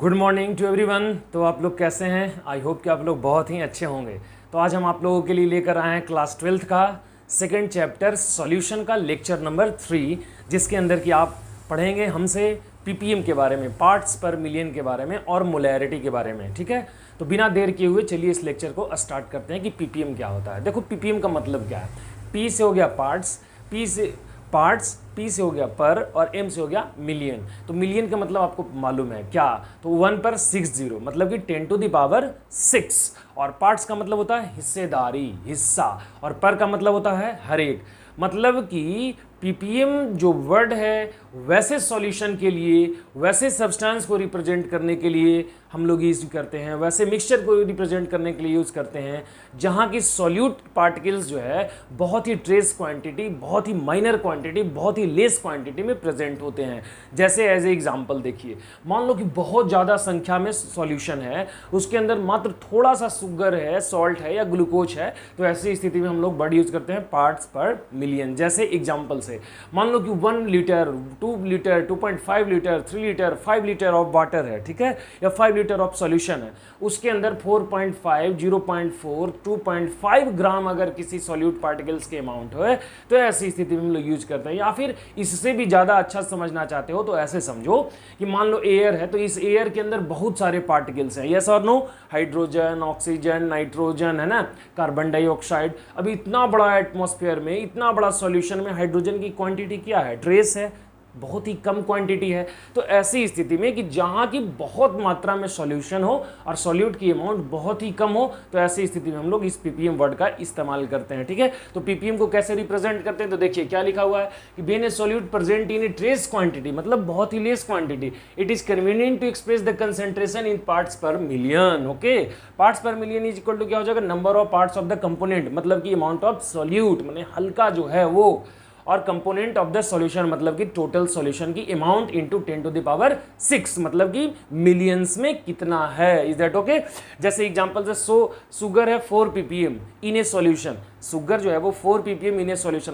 Good morning to everyone. तो आप लोग कैसे हैं? आई होप कि आप लोग बहुत ही अच्छे होंगे। तो आज हम आप लोगों के लिए लेकर आए हैं क्लास 12th का सेकंड चैप्टर सॉल्यूशन का लेक्चर नंबर 3, जिसके अंदर कि आप पढ़ेंगे हमसे पीपीएम के बारे में, पार्ट्स पर मिलियन के बारे में और मोलैरिटी के बारे में। ठीक है, तो बिना देर किए हुए चलिए इस लेक्चर को स्टार्ट करते हैं कि पीपीएम क्या होता है। देखो पीपीएम का मतलब क्या है। पी से हो गया पार्ट्स, पी से हो गया पर और एम से हो गया मिलियन। तो मिलियन का मतलब आपको मालूम है क्या? तो 1 पर 60 मतलब कि 10⁻⁶। और पार्ट्स का मतलब होता है हिस्सेदारी, हिस्सा। और पर का मतलब होता है हर एक। मतलब कि पीपीएम जो वर्ड है वैसे सॉल्यूशन के लिए, वैसे सब्सटेंस को रिप्रेजेंट करने के लिए हम लोग यूज करते हैं, वैसे मिक्सचर को रिप्रेजेंट करने के लिए यूज़ करते हैं जहाँ की सॉल्यूट पार्टिकल्स जो है बहुत ही ट्रेस क्वांटिटी, बहुत ही माइनर क्वांटिटी, बहुत ही लेस क्वांटिटी में प्रेजेंट होते हैं। जैसे एज ए एग्जांपल देखिए, मान लो कि बहुत ज़्यादा संख्या में सॉल्यूशन है, उसके अंदर मात्र थोड़ा सा शुगर है, सॉल्ट है या ग्लूकोज है, तो ऐसी स्थिति में हम लोग वर्ड यूज़ करते हैं पार्ट्स पर मिलियन। जैसे एग्जाम्पल से मान लो कि 1 litre, 2 litre, 2.5 litre, 3 litre, 5 litre of water है, ठीक है, या 5 लीटर ऑफ सॉल्यूशन है, उसके अंदर 4.5, 0.4, 2.5 ग्राम अगर किसी सॉल्यूट पार्टिकल्स के अमाउंट हो तो ऐसी स्थिति में हम लोग यूज करते हैं। या फिर इससे भी ज़्यादा अच्छा समझना चाहते हो तो ऐसे समझो कि मान लो एयर है, तो इस एयर के अंदर बहुत सारे पार्टिकल्स हैं, यस और नो, हाइड्रोजन, ऑक्सीजन, नाइट्रोजन, है ना, कार्बन डाइऑक्साइड। अभी इतना बड़ा एटमॉस्फेयर में, इतना बड़ा सॉल्यूशन में हाइड्रोजन की क्वांटिटी क्या है? ट्रेस है, बहुत ही कम क्वांटिटी है। तो ऐसी स्थिति में कि जहां की बहुत मात्रा में सॉल्यूशन हो और सॉल्यूट की अमाउंट बहुत ही कम हो, तो ऐसी स्थिति में हम लोग इस पीपीएम वर्ड का इस्तेमाल करते हैं। ठीक है, तो पीपीएम को कैसे रिप्रेजेंट करते हैं? तो देखिए क्या लिखा हुआ है कि when a solute present in a trace quantity, मतलब बहुत ही less quantity, it is convenient to express the concentration in parts per million. Okay, parts per million is equal to क्या हो जाएगा? Number of parts of the component, मतलब कि amount of solute, माने हल्का जो है वो, और कंपोनेंट ऑफ द सॉल्यूशन मतलब कि टोटल सॉल्यूशन की अमाउंट इनटू 10⁻⁶, मतलब कि मिलियंस में कितना है। Is that okay? जैसे एग्जांपल से शुगर है 4 ppm इन ए सॉल्यूशन, शुगर जो है वो 4 ppm इन ए सॉल्यूशन,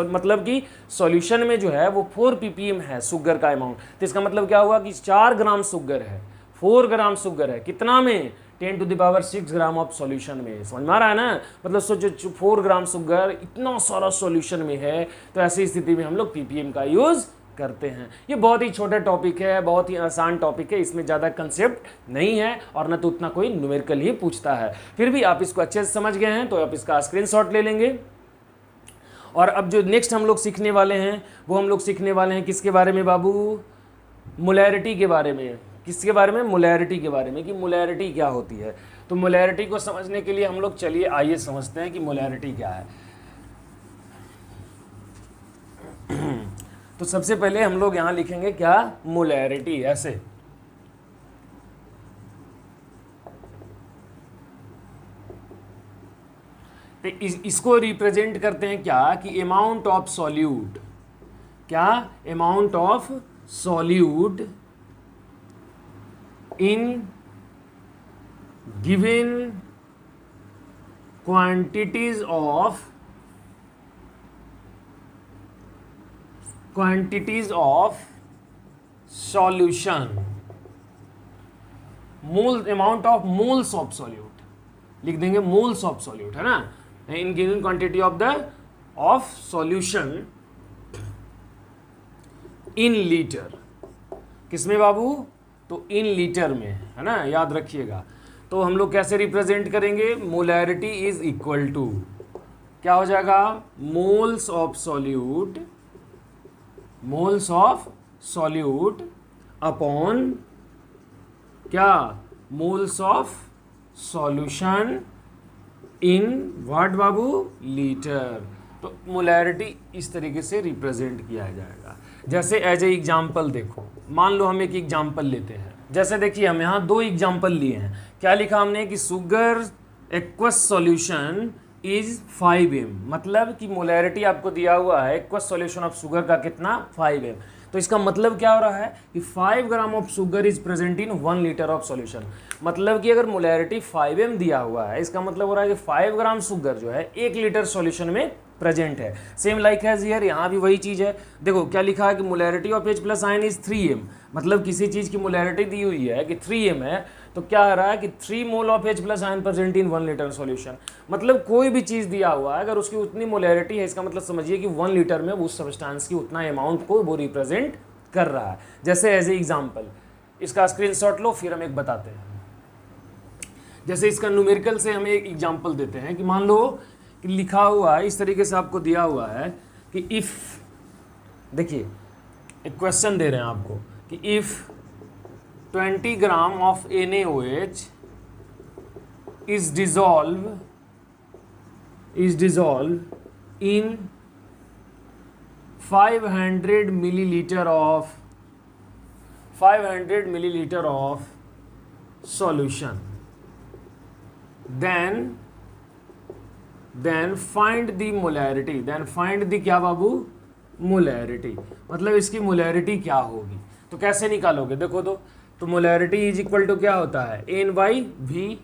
मतलब कि सॉल्यूशन में जो है वो 4 ppm है शुगर का अमाउंट। तो इसका मतलब क्या हुआ कि 4 ग्राम शुगर है, 4 ग्राम शुगर है, कितना में? 10⁻⁶ ग्राम ऑफ सॉल्यूशन में। समझ में आ रहा है ना? मतलब सोचो 4 ग्राम शुगर इतना सारा सॉल्यूशन में है, तो ऐसी स्थिति में हम लोग पीपीएम का यूज करते हैं। ये बहुत ही छोटा टॉपिक है, बहुत ही आसान टॉपिक है, इसमें ज़्यादा कंसेप्ट नहीं है और न तो उतना कोई न्यूमेरिकल ही पूछता है। फिर भी आप इसको अच्छे से समझ गए हैं तो आप इसका स्क्रीनशॉट ले लेंगे। और अब जो नेक्स्ट हम लोग सीखने वाले हैं वो हम लोग सीखने वाले हैं किसके बारे में बाबू? मोलैरिटी के बारे में। किसके बारे में? मोलैरिटी के बारे में, कि मोलैरिटी क्या होती है। तो मोलैरिटी को समझने के लिए हम लोग चलिए आइए समझते हैं कि मोलैरिटी क्या है। तो सबसे पहले हम लोग यहाँ लिखेंगे क्या? मोलैरिटी, ऐसे। तो इसको रिप्रेजेंट करते हैं क्या? कि अमाउंट ऑफ सॉल्यूट, क्या? Amount of solute in given quantities of solution, mole, amount of moles of solute लिख देंगे, मोल्स ऑफ सॉल्यूट, है ना, in given quantity of solution in litre. किसमें बाबू? तो इन लीटर में, है ना, याद रखिएगा। तो हम लोग कैसे रिप्रेजेंट करेंगे? मोलैरिटी इज इक्वल टू क्या हो जाएगा? मोल्स ऑफ सॉल्यूट अपॉन क्या? Moles of solution in what Babu? Litre. तो मोलैरिटी इस तरीके से रिप्रेजेंट किया जाएगा। जैसे एज ए एग्जाम्पल देखो, मान लो हम एक एग्जाम्पल लेते हैं। जैसे देखिए हम यहाँ 2 एग्जाम्पल लिए हैं। क्या लिखा हमने कि sugar aqueous solution is 5m, मतलब कि मोलैरिटी आपको दिया हुआ है एक्वस सॉल्यूशन ऑफ शुगर का कितना? 5m। तो इसका मतलब क्या हो रहा है कि 5 gram of sugar is present in 1 litre of solution. मतलब कि अगर मोलैरिटी 5m दिया हुआ है, इसका मतलब हो रहा है कि 5 ग्राम शुगर जो है 1 लीटर सॉल्यूशन में प्रेजेंट है। सेम लाइक हैज हियर, यहाँ भी वही चीज़ है। देखो क्या लिखा है कि molarity of H plus ion is 3m, मतलब किसी चीज़ की मोलैरिटी दी हुई है कि 3m है, तो क्या आ रहा है कि 3 mole of H plus ion present in 1 litre solution. मतलब कोई भी चीज़ दिया हुआ है अगर उसकी उतनी मोलैरिटी है, इसका मतलब समझिए कि 1 लीटर में उस सब्सटेंस की उतना अमाउंट को वो रिप्रेजेंट कर रहा है। जैसे एज ए एग्जाम्पल इसका स्क्रीनशॉट लो, फिर हम एक बताते हैं। जैसे इसका न्यूमेरिकल से हम एक एग्जाम्पल देते हैं कि मान लो कि लिखा हुआ है इस तरीके से, आपको दिया हुआ है कि इफ़, देखिए एक क्वेश्चन दे रहे हैं आपको कि if 20 gram of NaOH is dissolved in 500 milliliter of solution, then find the molarity, क्या बाबू, मोलैरिटी। मतलब इसकी मोलैरिटी क्या होगी, तो कैसे निकालोगे, देखो तो मोलैरिटी इज इक्वल टू क्या होता है, N/V,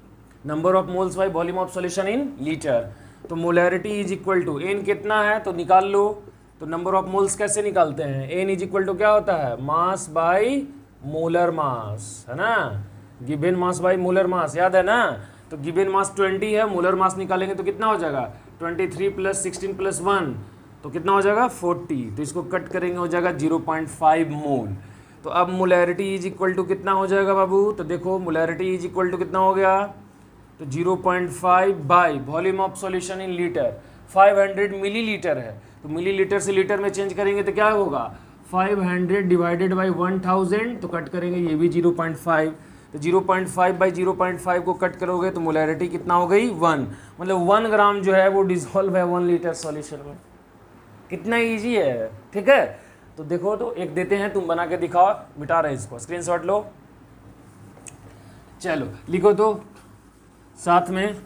number of moles by volume of solution in litre. तो molarity is equal to N कितना है तो निकाल लो। तो नंबर ऑफ मोल्स कैसे निकालते हैं, N इज इक्वल टू क्या होता है, मास बाई मोलर मास, है ना, गिवन मास बाई मोलर मास, याद है ना। तो गिवन मास 20 है, मोलर मास निकालेंगे तो कितना हो जाएगा, 23 + 16 + 1, तो कितना हो जाएगा 40। तो इसको कट करेंगे हो जाएगा 0.5 मोल। तो अब मोलैरिटी इज इक्वल टू कितना हो जाएगा बाबू, तो देखो मोलैरिटी इज इक्वल टू कितना हो गया, तो 0.5 by volume of solution in litre, 500 millilitre है, तो मिलीलीटर से लीटर में चेंज करेंगे तो क्या होगा, 500 डिवाइडेड बाई 1000, तो कट करेंगे ये भी 0.5, तो 0.5 बाई 0.5 को कट करोगे तो मोलैरिटी कितना हो गई 1, मतलब 1 ग्राम जो है वो डिसॉल्व है 1 लीटर सॉल्यूशन में। कितना इजी है, ठीक है। तो देखो तो एक देते हैं, तुम बना के दिखाओ, मिटा रहे इसको, स्क्रीनशॉट लो, चलो लिखो। तो साथ में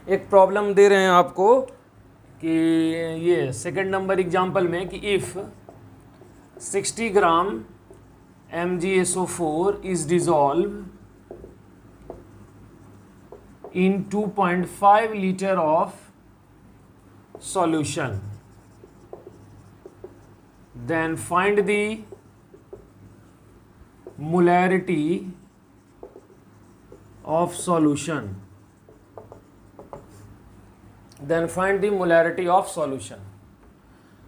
एक प्रॉब्लम दे रहे हैं आपको कि ये सेकंड नंबर एग्जाम्पल में कि if 60 gram MgSO4 is dissolved in 2.5 liter of solution, then find the molarity of solution,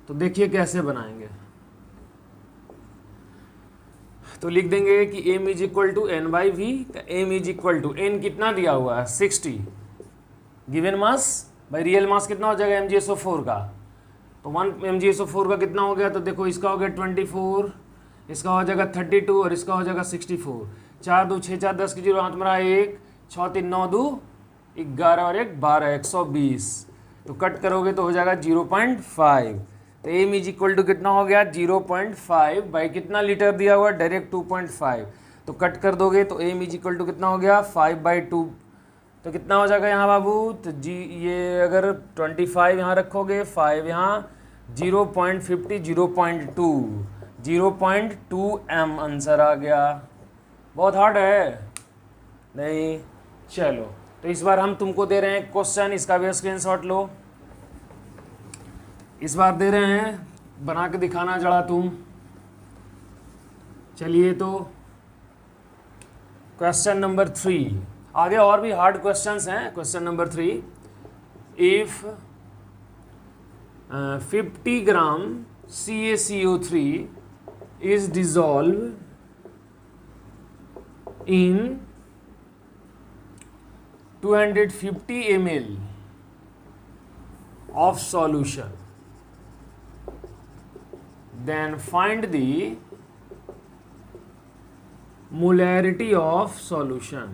तो देखिए कैसे बनाएंगे। तो लिख देंगे कि m is equal to N/V, m is equal to N कितना दिया हुआ है 60, given mass by real mass कितना हो जाएगा MgSO4 का, तो 1 MgSO4 का कितना हो गया, तो देखो इसका हो गया 24, इसका हो जाएगा 32 और इसका हो जाएगा 64, 4 2 6 4 10 की 0 हाथ मरा 1, 6 3 9 2 11 और 1 12, 120, तो कट करोगे तो हो जाएगा 0.5। तो m इज इक्वल टू कितना हो गया 0.5 बाई कितना लीटर दिया हुआ डायरेक्ट 2.5, तो कट कर दोगे तो m इज इक्वल टू कितना हो गया 5/2, तो कितना हो जाएगा यहाँ बाबू, तो जी ये अगर 25 यहाँ रखोगे 5 यहाँ 0.50 0.2 m आंसर आ गया। बहुत हार्ड है नहीं, चलो तो इस बार हम तुमको दे रहे हैं क्वेश्चन, इसका भी स्क्रीनशॉट लो। इस बार दे रहे हैं, बना के दिखाना जरा तुम। चलिए तो क्वेश्चन नंबर 3, आगे और भी हार्ड क्वेश्चंस हैं। Question number 3, if 50 gram CaCO3 is dissolved in 250 ml of solution, then find the molarity of solution।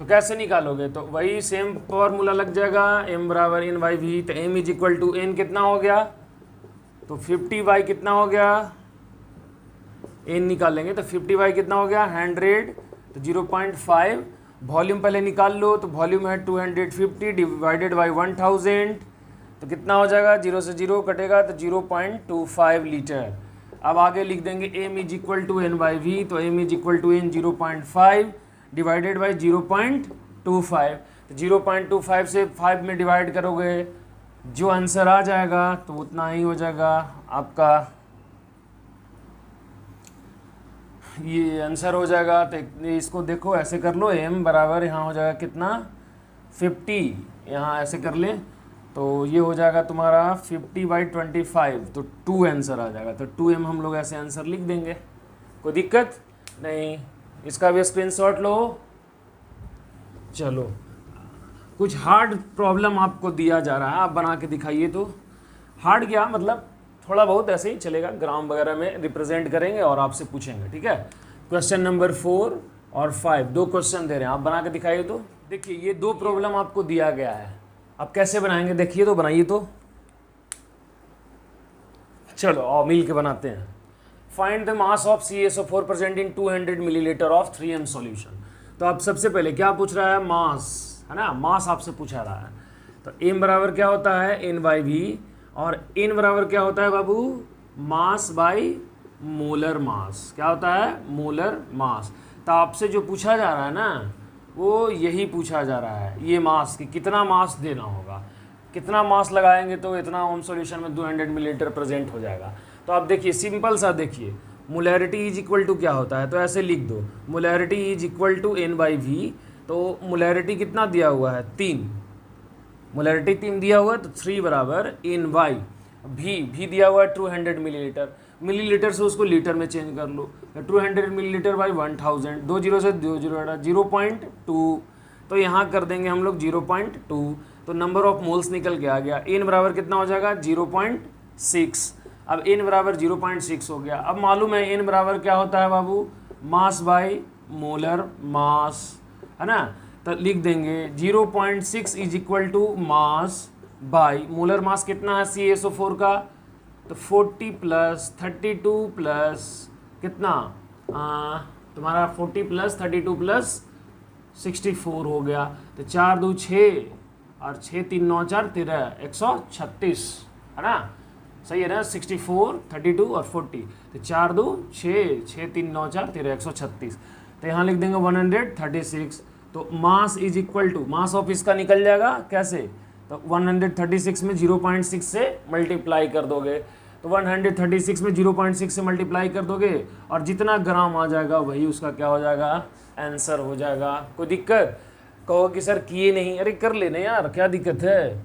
तो कैसे निकालोगे, तो वही सेम फॉर्मूला लग जाएगा, m बराबर N/V, तो m is equal to n कितना हो गया, तो 50/, कितना हो गया n निकालेंगे तो 50/, कितना हो गया 100, तो 0.5, वॉल्यूम पहले निकाल लो, तो वॉल्यूम है 250 डिवाइडेड बाई 1000, तो कितना हो जाएगा, 0 से 0 कटेगा तो 0.25 लीटर। अब आगे लिख देंगे m is equal to N/V, तो m is equal to n 0.5 divided by 0.25, तो 0.25 से 5 में डिवाइड करोगे, जो आंसर आ जाएगा तो उतना ही हो जाएगा आपका, ये आंसर हो जाएगा। तो इसको देखो ऐसे कर लो, m बराबर यहाँ हो जाएगा कितना 50, यहाँ ऐसे कर ले तो ये हो जाएगा तुम्हारा 50/25, तो 2 आंसर आ जाएगा। तो 2m हम लोग ऐसे आंसर लिख देंगे, कोई दिक्कत नहीं। इसका भी स्क्रीनशॉट लो। चलो, कुछ हार्ड प्रॉब्लम आपको दिया जा रहा है, आप बना के दिखाइए। तो हार्ड क्या मतलब, थोड़ा बहुत ऐसे ही चलेगा, ग्राम वगैरह में रिप्रेजेंट करेंगे और आपसे पूछेंगे, ठीक है। क्वेश्चन नंबर 4 और 5 दो क्वेश्चन दे रहे हैं, आप बना के दिखाइए। तो देखिए ये दो प्रॉब्लम आपको दिया गया है, आप कैसे बनाएंगे देखिए, तो बनाइए। तो चलो और मिल के बनाते हैं। Find the mass of CaSO4 present in 200 millilitre of 3m solution. तो आप सबसे पहले क्या पूछ रहा है, मास है ना, मास आपसे पूछा रहा है। तो m बराबर क्या होता है N/V, और n बराबर क्या होता है बाबू, मास बाई मोलर मास। क्या होता है, मोलर मास। तो आपसे जो पूछा जा रहा है ना, वो यही पूछा जा रहा है, ये मास, कि कितना मास देना होगा, कितना मास लगाएंगे तो इतना ओम सॉल्यूशन में 200 मिलीलीटर प्रेजेंट हो जाएगा। तो आप देखिए सिंपल सा, देखिए मोलैरिटी इज इक्वल टू क्या होता है, तो ऐसे लिख दो, molarity is equal to N/V। तो मोलैरिटी कितना दिया हुआ है 3, मोलैरिटी 3 दिया हुआ है, तो 3 बराबर N/, भी दिया हुआ है 200 मिलीलीटर, मिलीलीटर से उसको लीटर में चेंज कर लो, तो 200 मिलीलीटर बाई 1000, 2 जीरो से 2 जीरो हटा 0.2, तो यहाँ कर देंगे हम लोग 0.2, तो नंबर ऑफ मोल्स निकल के आ गया। n बराबर कितना हो जाएगा 0.6। अब n बराबर 0.6 हो गया। अब मालूम है n बराबर क्या होता है बाबू, मास बाई मोलर मास, है ना। तो लिख देंगे 0.6 is equal to mass by molar mass कितना है CaSO4 का, तो 40 प्लस 32 प्लस कितना तुम्हारा 40 प्लस 32 प्लस 64 हो गया। तो 4 2 6 और 6 3 9 4 13 136, है ना, सही है ना। 64 32 और 40, तो 4 2 6 6 3 9 4 13 136, तो यहाँ लिख देंगे 136। तो mass is equal to, mass of इसका निकल जाएगा कैसे, तो 136 में 0.6 से मल्टीप्लाई कर दोगे, तो 136 में 0.6 से मल्टीप्लाई कर दोगे और जितना ग्राम आ जाएगा वही उसका क्या हो जाएगा, आंसर हो जाएगा। कोई दिक्कत, कहो कि सर किए नहीं, अरे कर लेने यार, क्या दिक्कत है।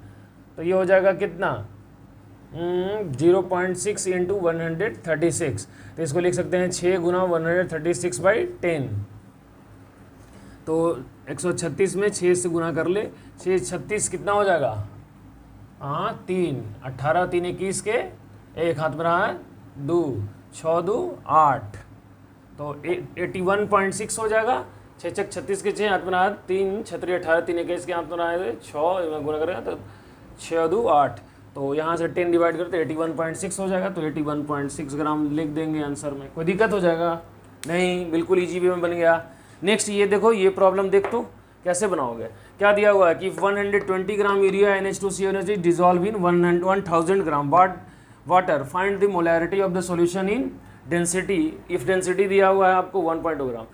तो ये हो जाएगा कितना 0.6 इंटू 136, तो इसको लिख सकते हैं 6 गुना 136/10, तो 136 में 6 से गुना कर ले, 6 36 कितना हो जाएगा, 3 18 3 21 के एक हाथ में रहा है 2 6 2 8, तो 81.6 हो जाएगा। 6 6 36 के 6 हाथ में रहा है 3 छत्री 18 3 21 के हाथ में रहा है 6 गुना करेगा तो 6 2 8, तो यहाँ से 10 डिवाइड करते 81.6 हो जाएगा। तो 81.6 ग्राम लिख देंगे आंसर में, कोई दिक्कत हो जाएगा नहीं, बिल्कुल इजी वे में बन गया। नेक्स्ट ये देखो, ये प्रॉब्लम देख तो कैसे बनाओगे। क्या दिया हुआ है कि 120 gram urea NH2CO dissolve in 1000 gram water, find the molarity of the solution in density. If density दिया हुआ है आपको 1.2 ग्राम,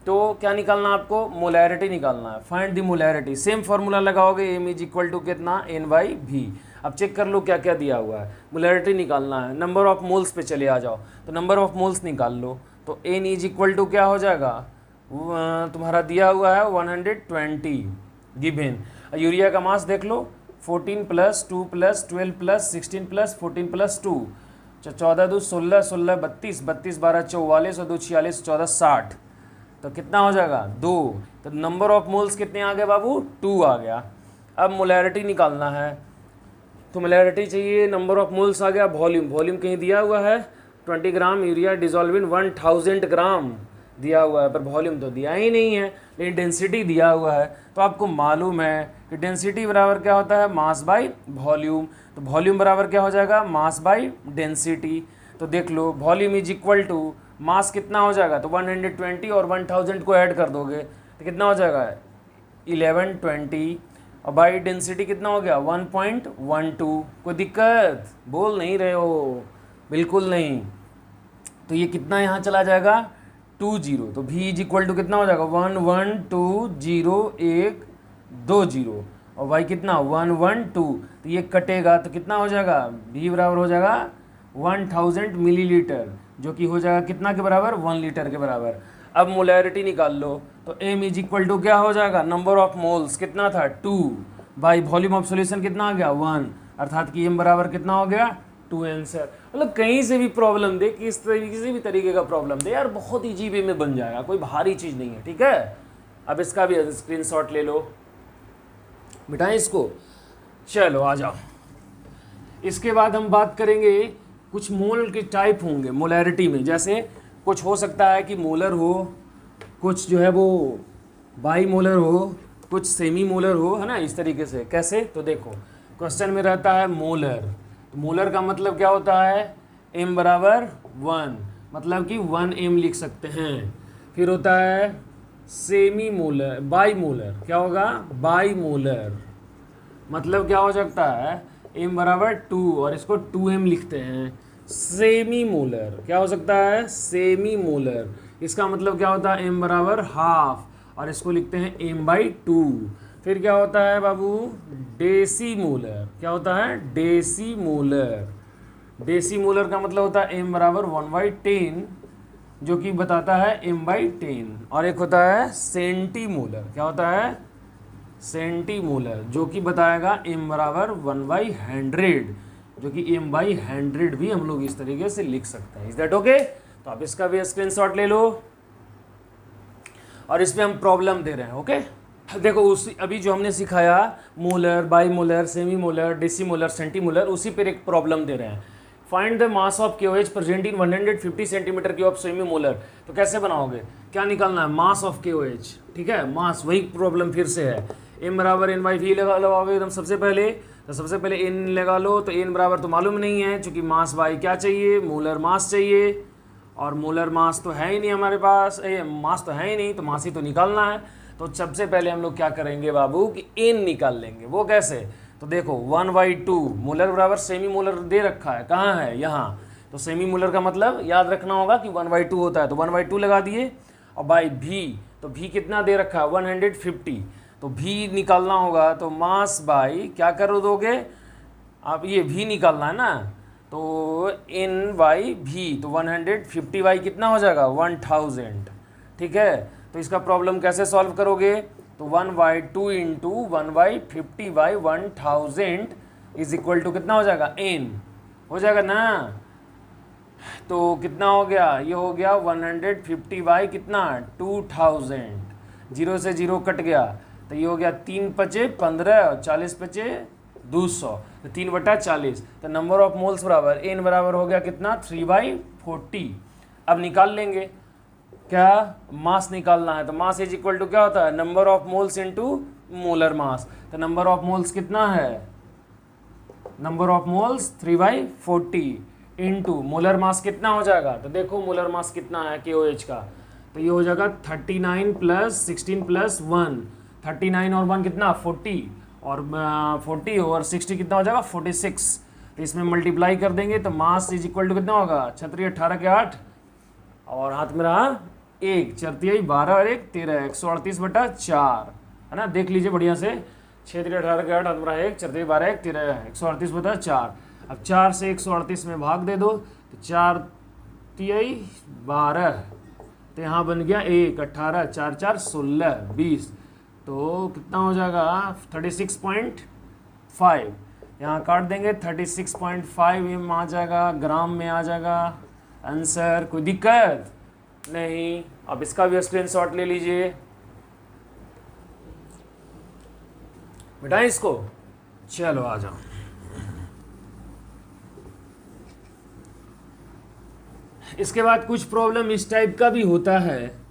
तो क्या निकालना है आपको, मोलैरिटी निकालना है। Find the molarity, same formula लगाओगे, m इज इक्वल टू कितना N/V। अब चेक कर लो क्या क्या दिया हुआ है, मोलैरिटी निकालना है। नंबर ऑफ मोल्स पे चले आ जाओ, तो नंबर ऑफ मोल्स निकाल लो, तो N इज इक्वल टू क्या हो जाएगा, तुम्हारा दिया हुआ है 120 गिवन। यूरिया का मास देख लो, 14 plus 2 plus 12 plus 16 plus 14 plus 2, 14 2 16 16 32 32 12 44 और 2 46 14 60, तो कितना हो जाएगा 2। तो नंबर ऑफ मोल्स कितने आ गए बाबू, 2 आ गया। अब मोलैरिटी निकालना है, तो मोलैरिटी चाहिए, नंबर ऑफ मोल्स आ गया, वॉल्यूम, वॉल्यूम कहीं दिया हुआ है 20 ग्राम यूरिया डिजॉल्व इन 1000 ग्राम दिया हुआ है, पर वॉल्यूम तो दिया ही नहीं है, लेकिन डेंसिटी दिया हुआ है। तो आपको मालूम है कि डेंसिटी बराबर क्या होता है, मास बाई वॉल्यूम, तो वॉल्यूम बराबर क्या हो जाएगा, मास बाई डेंसिटी। तो देख लो volume is equal to mass कितना हो जाएगा, तो 120 और 1000 को ऐड कर दोगे तो कितना हो जाएगा 1120, और बाई डेंसिटी कितना हो गया 1.12। कोई दिक्कत, बोल नहीं रहे हो, बिल्कुल नहीं। तो ये कितना यहाँ चला जाएगा 20, तो V इज इक्वल टू कितना हो जाएगा 11201 2 जीरो, और y कितना 1 1 2, तो ये कटेगा तो कितना हो जाएगा, v बराबर हो जाएगा 1000 मिलीलीटर, जो कि हो जाएगा कितना के बराबर, 1 लीटर के बराबर। अब मोलैरिटी निकाल लो, तो m इज इक्वल टू क्या हो जाएगा, नंबर ऑफ मोल्स कितना था 2 बाई वॉल्यूम ऑफ सॉल्यूशन कितना आ गया 1, अर्थात कि m बराबर कितना हो गया 2 आंसर। मतलब कहीं से भी प्रॉब्लम दे, किस तरीके से भी तरीके का प्रॉब्लम दे यार, बहुत ईजी वे में बन जाएगा, कोई भारी चीज़ नहीं है, ठीक है। अब इसका भी स्क्रीनशॉट ले लो, मिटाएं इसको। चलो आ जाओ। इसके बाद हम बात करेंगे कुछ मोल के टाइप होंगे मोलैरिटी में, जैसे कुछ हो सकता है कि मोलर हो, कुछ जो है वो बाई मोलर हो, कुछ सेमी मोलर हो, है ना, इस तरीके से। कैसे, तो देखो क्वेश्चन में रहता है मोलर, तो मोलर का मतलब क्या होता है, m बराबर 1, मतलब कि 1 m लिख सकते हैं। फिर होता है सेमी मोलर, बाई मोलर, क्या होगा बाई मोलर, मतलब क्या हो सकता है m बराबर 2 और इसको 2m लिखते हैं। सेमी मोलर क्या हो सकता है, सेमी मोलर, इसका मतलब क्या होता है m बराबर हाफ और इसको लिखते हैं m/2। फिर क्या होता है बाबू, डेसी मोलर, क्या होता है डेसी मोलर, डेसी मोलर का मतलब होता है m बराबर 1/10, जो कि बताता है m/10। और एक होता है सेंटी मोलर, क्या होता है सेंटी मोलर, जो कि बताएगा m बराबर 1/100, जो कि m/100 भी हम लोग इस तरीके से लिख सकते हैं। Is that okay? तो आप इसका भी स्क्रीनशॉट ले लो और इस पे हम प्रॉब्लम दे रहे हैं। ओके देखो, उसी अभी जो हमने सिखाया molar, bi molar, semi molar, deci molar, centi molar, उसी पर एक प्रॉब्लम दे रहे हैं। Find the mass of KOH present in 150 centimetre cube of semi molar. तो कैसे बनाओगे, क्या निकालना है, मास ऑफ KOH, ठीक है, मास, वही प्रॉब्लम फिर से है। m बराबर n/v लगाओगे एकदम सबसे पहले, तो सबसे पहले n लगा लो, तो n बराबर तो मालूम नहीं है, क्योंकि मास बाई क्या चाहिए, मोलर मास चाहिए, और मोलर मास तो है ही नहीं हमारे पास, मास तो है ही नहीं, तो मास ही तो निकालना है। तो सबसे पहले हम लोग क्या करेंगे बाबू कि n निकाल लेंगे। वो कैसे, तो देखो 1/2 मोलर बराबर सेमी मोलर दे रखा है, कहाँ है, यहाँ, तो सेमी मोलर का मतलब याद रखना होगा कि 1/2 होता है, तो 1/2 लगा दिए, और बाई v, तो v कितना दे रखा है 150, तो v निकालना होगा, तो मास बाई क्या कर दोगे आप, ये v निकालना है ना, तो n/v, तो 150 कितना हो जाएगा 1000, ठीक है। तो इसका प्रॉब्लम कैसे सॉल्व करोगे, तो 1/2 इंटू 150/1000 इज इक्वल टू कितना हो जाएगा n, हो जाएगा ना, तो कितना हो गया, ये हो गया 150 कितना 2000, 0 से 0 कट गया, तो ये हो गया 3 पचे 15 और 40 पचे 200, तो 3/40, तो नंबर ऑफ मोल्स बराबर n बराबर हो गया कितना 3/40। अब निकाल लेंगे, क्या मास निकालना है, तो मास इज इक्वल टू क्या होता है, number of moles into molar mass, तो नंबर ऑफ मोल्स कितना है, number of moles 3/40 into molar mass कितना हो जाएगा, तो देखो मोलर मास कितना है KOH का, तो ये हो जाएगा 39 + 16 + 1, 39 और 1 कितना 40, और 40 और 60 कितना हो जाएगा 46, तो इसमें मल्टीप्लाई कर देंगे, तो मास इज इक्वल टू कितना होगा 36 18 के 8, और हाथ में रहा 1 4 12 और 1 13, 138/4, है ना, देख लीजिए बढ़िया से, 6 3 18 के 8, हाथ में रहा 1 4 12 1 13, 138/4। अब 4 से 138 में भाग दे दो, तो 4 3 12, तो यहाँ बन गया 1 18 4 4 16 20, तो कितना हो जाएगा 36.5, यहाँ काट देंगे 36.5 में आ जाएगा, ग्राम में आ जाएगा आंसर, कोई दिक्कत नहीं। अब इसका भी स्क्रीनशॉट ले लीजिए, मिटाएं इसको, चलो आ जाओ। इसके बाद कुछ प्रॉब्लम इस टाइप का भी होता है,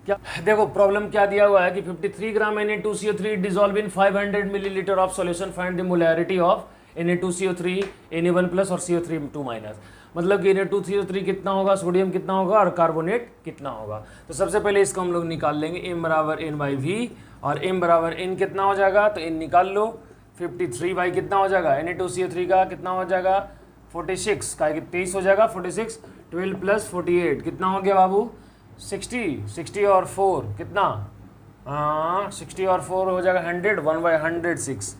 क्या देखो प्रॉब्लम क्या दिया हुआ है कि 53 ग्राम Na2CO3 dissolve in 500 millilitre of solution, find the molarity of Na2CO3, Na1+ और CO3 मतलब कि Na2CO3 कितना होगा, सोडियम कितना होगा और कार्बोनेट कितना होगा। तो सबसे पहले इसको हम लोग निकाल लेंगे, m बराबर n/v, और m बराबर n कितना हो जाएगा, तो n निकाल लो, 53 कितना हो जाएगा, Na2CO3 का कितना हो जाएगा 46, का 23 हो जाएगा 46, 12 + 48 कितना हो गया बाबू 60, 60 और 4 कितना हाँ 60 और 4 हो जाएगा 100, 1/106।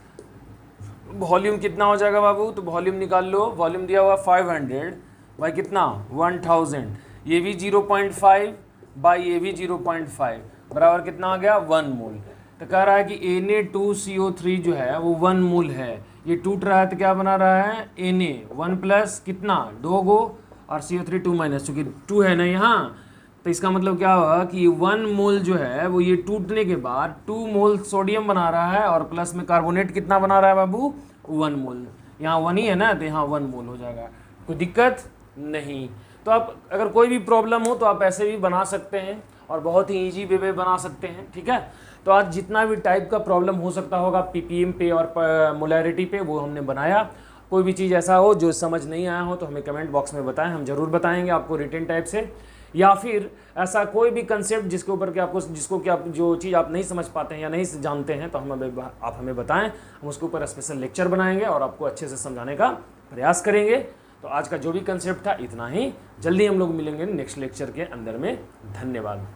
वॉल्यूम कितना हो जाएगा बाबू, तो वॉल्यूम निकाल लो, वॉल्यूम दिया हुआ 500 बाई कितना 1000, ये भी 0.5 बाई ये भी 0.5 बराबर कितना आ गया 1 मोल। तो कह रहा है कि Na2CO3 जो है वो 1 मोल है, ये टूट रहा है तो क्या बना रहा है Na 1 प्लस कितना 2 गो और CO3 2 माइनस, चूँकि 2 है ना यहाँ, तो इसका मतलब क्या होगा कि 1 मोल जो है वो ये टूटने के बाद 2 मोल सोडियम बना रहा है और प्लस में कार्बोनेट कितना बना रहा है बाबू 1 मोल। यहाँ 1 ही है ना, तो यहाँ 1 मोल हो जाएगा, कोई दिक्कत नहीं। तो आप अगर कोई भी प्रॉब्लम हो तो आप ऐसे भी बना सकते हैं और बहुत ही ईजी वे में बना सकते हैं, ठीक है। तो आज जितना भी टाइप का प्रॉब्लम हो सकता होगा पीपीएम पे और मोलैरिटी पे वो हमने बनाया। कोई भी चीज़ ऐसा हो जो समझ नहीं आया हो तो हमें कमेंट बॉक्स में बताएं, हम ज़रूर बताएंगे आपको रिटन टाइप से, या फिर ऐसा कोई भी कंसेप्ट जिसके ऊपर कि आपको जिसको कि आप जो चीज़ आप नहीं समझ पाते हैं या नहीं जानते हैं तो आप हमें बताएं, हम उसके ऊपर स्पेशल लेक्चर बनाएंगे और आपको अच्छे से समझाने का प्रयास करेंगे। तो आज का जो भी कंसेप्ट था इतना ही, जल्दी हम लोग मिलेंगे नेक्स्ट लेक्चर के अंदर में। धन्यवाद।